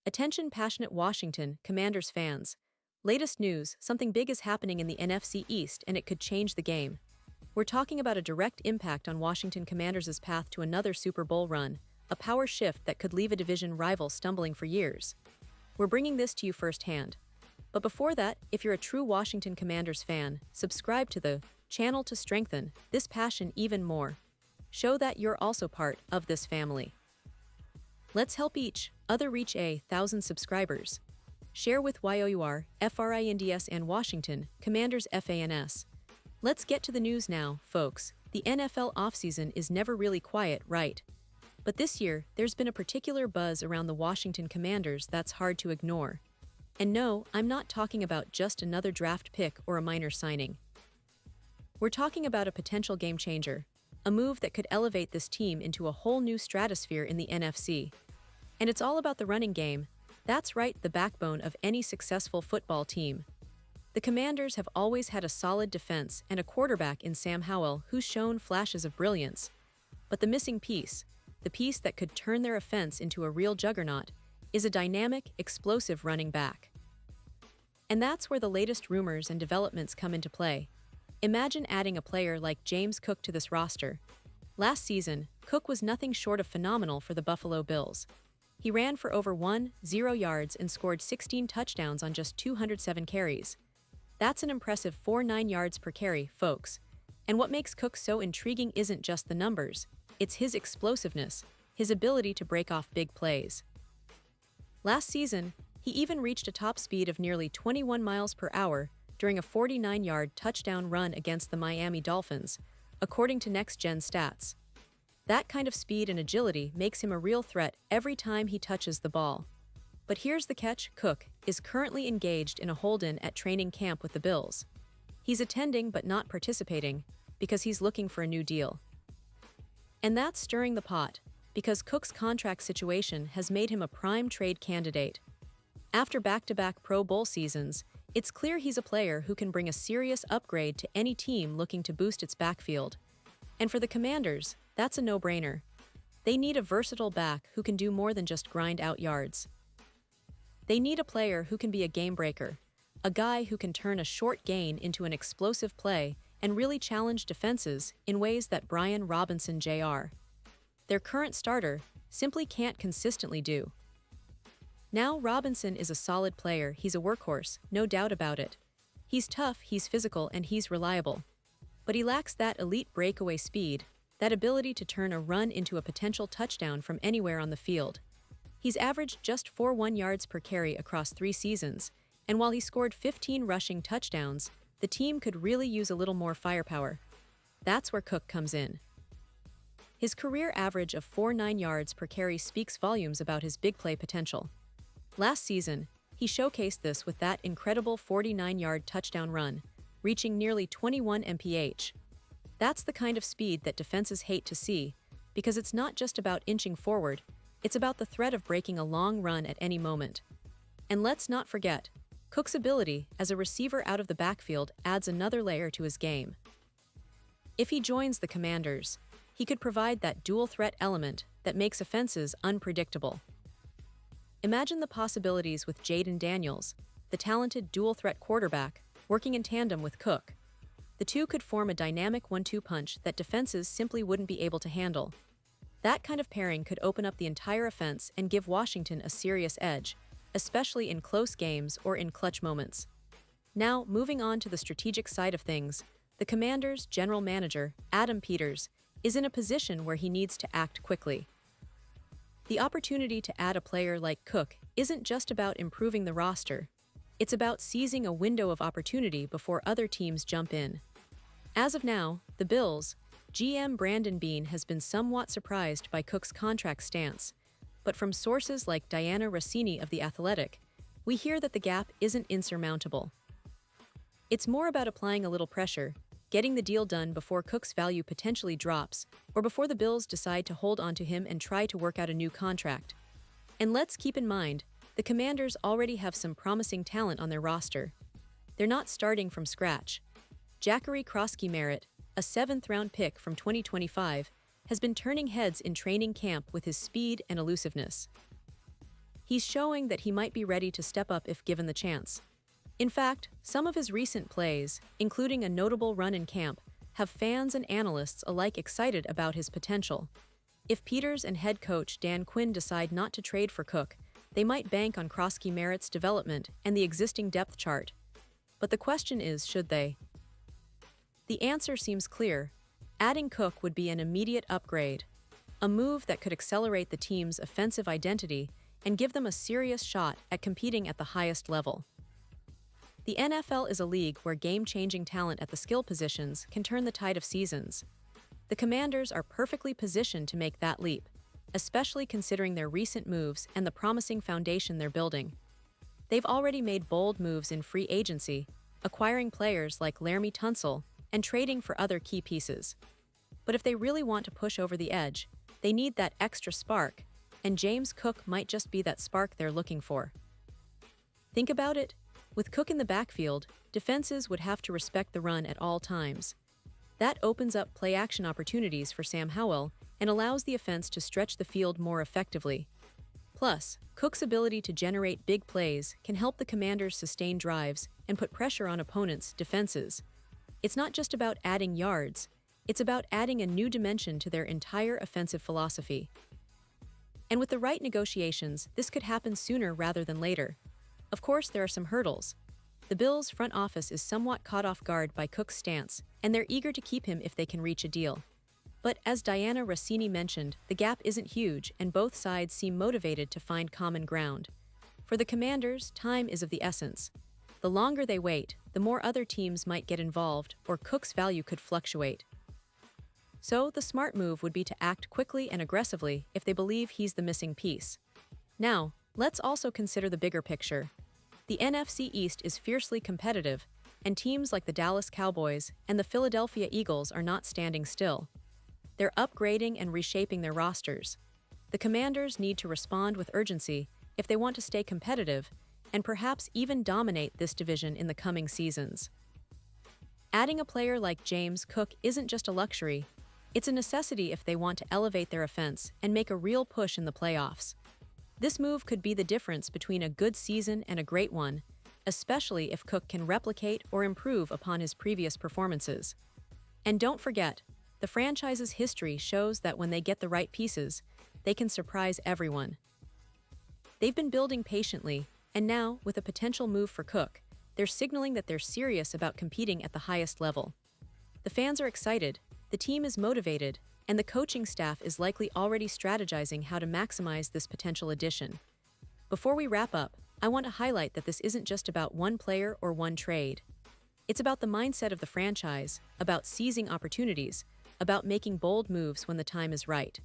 Attention passionate Washington Commanders fans. Latest news, something big is happening in the NFC East and it could change the game. We're talking about a direct impact on Washington Commanders' path to another Super Bowl run, a power shift that could leave a division rival stumbling for years. We're bringing this to you firsthand. But before that, if you're a true Washington Commanders fan, subscribe to the channel to strengthen this passion even more. Show that you're also part of this family. Let's help each other reach 1,000 subscribers. Share with YOUR, FRINDS and Washington Commanders FANS. Let's get to the news now, folks. The NFL offseason is never really quiet, right? But this year, there's been a particular buzz around the Washington Commanders that's hard to ignore. And no, I'm not talking about just another draft pick or a minor signing. We're talking about a potential game changer, a move that could elevate this team into a whole new stratosphere in the NFC. And it's all about the running game. That's right, the backbone of any successful football team. The Commanders have always had a solid defense and a quarterback in Sam Howell who's shown flashes of brilliance. But the missing piece, the piece that could turn their offense into a real juggernaut, is a dynamic, explosive running back. And that's where the latest rumors and developments come into play. Imagine adding a player like James Cook to this roster. Last season, Cook was nothing short of phenomenal for the Buffalo Bills. He ran for over 10 yards and scored 16 touchdowns on just 207 carries. That's an impressive 4.9 yards per carry, folks. And what makes Cook so intriguing isn't just the numbers, it's his explosiveness, his ability to break off big plays. Last season, he even reached a top speed of nearly 21 miles per hour during a 49-yard touchdown run against the Miami Dolphins, according to Next Gen Stats. That kind of speed and agility makes him a real threat every time he touches the ball. But here's the catch: Cook is currently engaged in a hold-in at training camp with the Bills. He's attending but not participating because he's looking for a new deal. And that's stirring the pot, because Cook's contract situation has made him a prime trade candidate. After back-to-back Pro Bowl seasons, it's clear he's a player who can bring a serious upgrade to any team looking to boost its backfield. And for the Commanders, that's a no-brainer. They need a versatile back who can do more than just grind out yards. They need a player who can be a game-breaker, a guy who can turn a short gain into an explosive play and really challenge defenses in ways that Brian Robinson Jr., their current starter, simply can't consistently do. Now Robinson is a solid player, he's a workhorse, no doubt about it. He's tough, he's physical, and he's reliable. But he lacks that elite breakaway speed, that ability to turn a run into a potential touchdown from anywhere on the field. He's averaged just 4.1 yards per carry across 3 seasons, and while he scored 15 rushing touchdowns, the team could really use a little more firepower. That's where Cook comes in. His career average of 4.9 yards per carry speaks volumes about his big play potential. Last season, he showcased this with that incredible 49-yard touchdown run, reaching nearly 21 mph. That's the kind of speed that defenses hate to see, because it's not just about inching forward, it's about the threat of breaking a long run at any moment. And let's not forget, Cook's ability as a receiver out of the backfield adds another layer to his game. If he joins the Commanders, he could provide that dual-threat element that makes offenses unpredictable. Imagine the possibilities with Jayden Daniels, the talented dual-threat quarterback, working in tandem with Cook. The two could form a dynamic 1-2 punch that defenses simply wouldn't be able to handle. That kind of pairing could open up the entire offense and give Washington a serious edge, especially in close games or in clutch moments. Now, moving on to the strategic side of things, the Commanders' general manager, Adam Peters, is in a position where he needs to act quickly. The opportunity to add a player like Cook isn't just about improving the roster. It's about seizing a window of opportunity before other teams jump in. As of now, the Bills' GM Brandon Beane has been somewhat surprised by Cook's contract stance, but from sources like Diana Rossini of The Athletic, we hear that the gap isn't insurmountable. It's more about applying a little pressure, getting the deal done before Cook's value potentially drops, or before the Bills decide to hold on to him and try to work out a new contract. And let's keep in mind, the Commanders already have some promising talent on their roster. They're not starting from scratch. Jackery Krosky-Merritt, a 7th-round pick from 2025, has been turning heads in training camp with his speed and elusiveness. He's showing that he might be ready to step up if given the chance. In fact, some of his recent plays, including a notable run in camp, have fans and analysts alike excited about his potential. If Peters and head coach Dan Quinn decide not to trade for Cook, they might bank on Krosky Merritt's development and the existing depth chart. But the question is, should they? The answer seems clear. Adding Cook would be an immediate upgrade, a move that could accelerate the team's offensive identity and give them a serious shot at competing at the highest level. The NFL is a league where game-changing talent at the skill positions can turn the tide of seasons. The Commanders are perfectly positioned to make that leap, especially considering their recent moves and the promising foundation they're building. They've already made bold moves in free agency, acquiring players like Laramie Tunsil and trading for other key pieces. But if they really want to push over the edge, they need that extra spark, and James Cook might just be that spark they're looking for. Think about it. With Cook in the backfield, defenses would have to respect the run at all times. That opens up play-action opportunities for Sam Howell and allows the offense to stretch the field more effectively. Plus, Cook's ability to generate big plays can help the Commanders sustain drives and put pressure on opponents' defenses. It's not just about adding yards, it's about adding a new dimension to their entire offensive philosophy. And with the right negotiations, this could happen sooner rather than later. Of course, there are some hurdles. The Bills' front office is somewhat caught off guard by Cook's stance, and they're eager to keep him if they can reach a deal. But as Diana Rossini mentioned, the gap isn't huge and both sides seem motivated to find common ground. For the Commanders, time is of the essence. The longer they wait, the more other teams might get involved or Cook's value could fluctuate. So the smart move would be to act quickly and aggressively if they believe he's the missing piece. Now, let's also consider the bigger picture. The NFC East is fiercely competitive, and teams like the Dallas Cowboys and the Philadelphia Eagles are not standing still. They're upgrading and reshaping their rosters. The Commanders need to respond with urgency if they want to stay competitive and perhaps even dominate this division in the coming seasons. Adding a player like James Cook isn't just a luxury, it's a necessity if they want to elevate their offense and make a real push in the playoffs. This move could be the difference between a good season and a great one, especially if Cook can replicate or improve upon his previous performances. And don't forget, the franchise's history shows that when they get the right pieces, they can surprise everyone. They've been building patiently, and now, with a potential move for Cook, they're signaling that they're serious about competing at the highest level. The fans are excited, the team is motivated, and the coaching staff is likely already strategizing how to maximize this potential addition. Before we wrap up, I want to highlight that this isn't just about one player or one trade. It's about the mindset of the franchise, about seizing opportunities, about making bold moves when the time is right.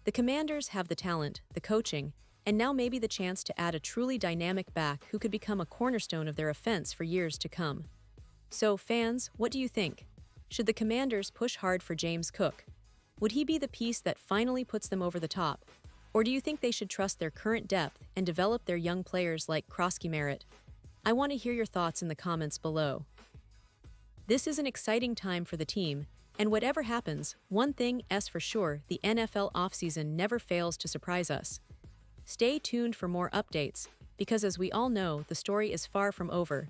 The Commanders have the talent, the coaching, and now maybe the chance to add a truly dynamic back who could become a cornerstone of their offense for years to come. So, fans, what do you think? Should the Commanders push hard for James Cook? Would he be the piece that finally puts them over the top? Or do you think they should trust their current depth and develop their young players like Krosky Merritt? I want to hear your thoughts in the comments below. This is an exciting time for the team, and whatever happens, one thing is for sure, the NFL offseason never fails to surprise us. Stay tuned for more updates, because as we all know, the story is far from over.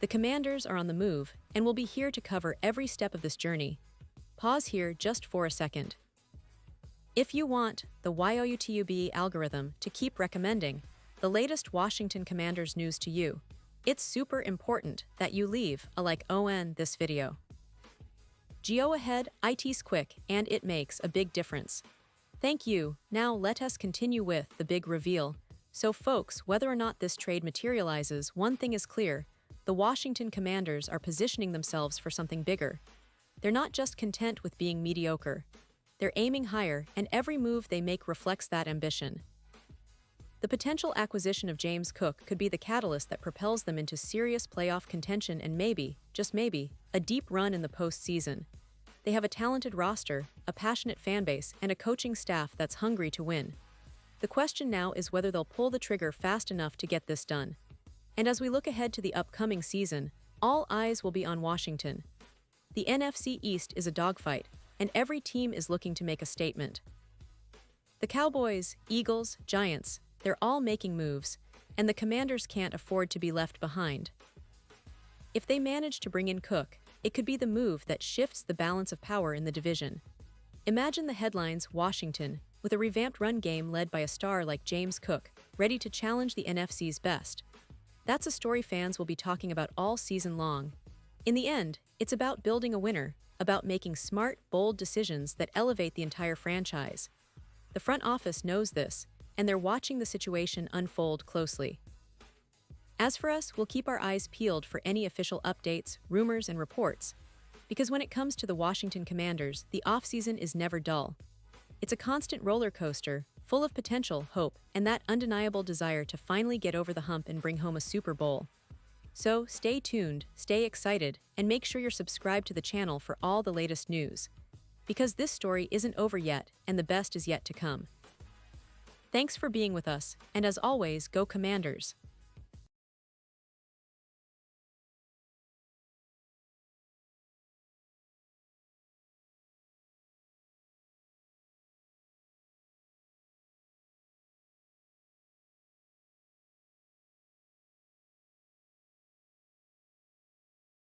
The Commanders are on the move, and we'll be here to cover every step of this journey. Pause here just for a second. If you want the YouTube algorithm to keep recommending the latest Washington Commanders news to you, it's super important that you leave a like on this video. Go ahead, it's quick, and it makes a big difference. Thank you. Now let us continue with the big reveal. So folks, whether or not this trade materializes, one thing is clear. The Washington Commanders are positioning themselves for something bigger. They're not just content with being mediocre. They're aiming higher, and every move they make reflects that ambition. The potential acquisition of James Cook could be the catalyst that propels them into serious playoff contention and maybe, just maybe, a deep run in the postseason. They have a talented roster, a passionate fanbase, and a coaching staff that's hungry to win. The question now is whether they'll pull the trigger fast enough to get this done. And as we look ahead to the upcoming season, all eyes will be on Washington. The NFC East is a dogfight, and every team is looking to make a statement. The Cowboys, Eagles, Giants, They're all making moves, and the Commanders can't afford to be left behind. If they manage to bring in Cook, it could be the move that shifts the balance of power in the division. Imagine the headlines: Washington, with a revamped run game led by a star like James Cook, ready to challenge the NFC's best. That's a story fans will be talking about all season long. In the end, it's about building a winner, about making smart, bold decisions that elevate the entire franchise. The front office knows this, and they're watching the situation unfold closely. As for us, we'll keep our eyes peeled for any official updates, rumors, and reports. Because when it comes to the Washington Commanders, the offseason is never dull. It's a constant roller coaster, full of potential, hope, and that undeniable desire to finally get over the hump and bring home a Super Bowl. So stay tuned, stay excited, and make sure you're subscribed to the channel for all the latest news. Because this story isn't over yet, and the best is yet to come. Thanks for being with us, and as always, go Commanders!